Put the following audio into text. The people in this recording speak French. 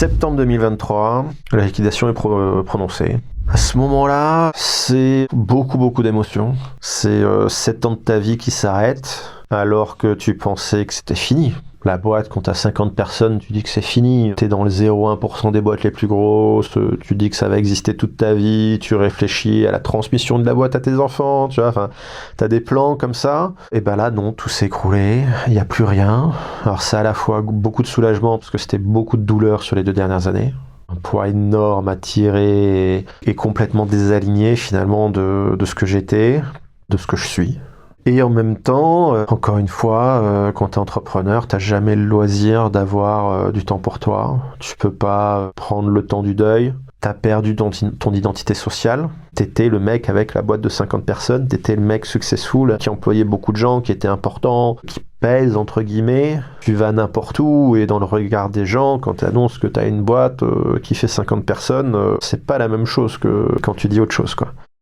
septembre 2023, la liquidation est prononcée. À ce moment-là, c'est beaucoup d'émotions. C'est 7 ans de ta vie qui s'arrêtent alors que tu pensais que c'était fini. La boîte, quand t'as 50 personnes, tu dis que c'est fini. T'es dans le 0,1% des boîtes les plus grosses, tu dis que ça va exister toute ta vie, tu réfléchis à la transmission de la boîte à tes enfants, tu vois, enfin, t'as des plans comme ça. Et ben là, non, tout s'est écroulé, il n'y a plus rien. Alors c'est à la fois beaucoup de soulagement, parce que c'était beaucoup de douleur sur les 2 dernières années. Un poids énorme à tirer et complètement désaligné finalement de ce que j'étais, de ce que je suis. Et en même temps, encore une fois, quand tu es entrepreneur, tu n'as jamais le loisir d'avoir du temps pour toi. Tu peux pas prendre le temps du deuil. Tu as perdu ton identité sociale. Tu étais le mec avec la boîte de 50 personnes. Tu étais le mec successful qui employait beaucoup de gens, qui était important, qui pèse entre guillemets. Tu vas n'importe où et dans le regard des gens, quand tu annonces que tu as une boîte qui fait 50 personnes, c'est pas la même chose que quand tu dis autre chose, quoi.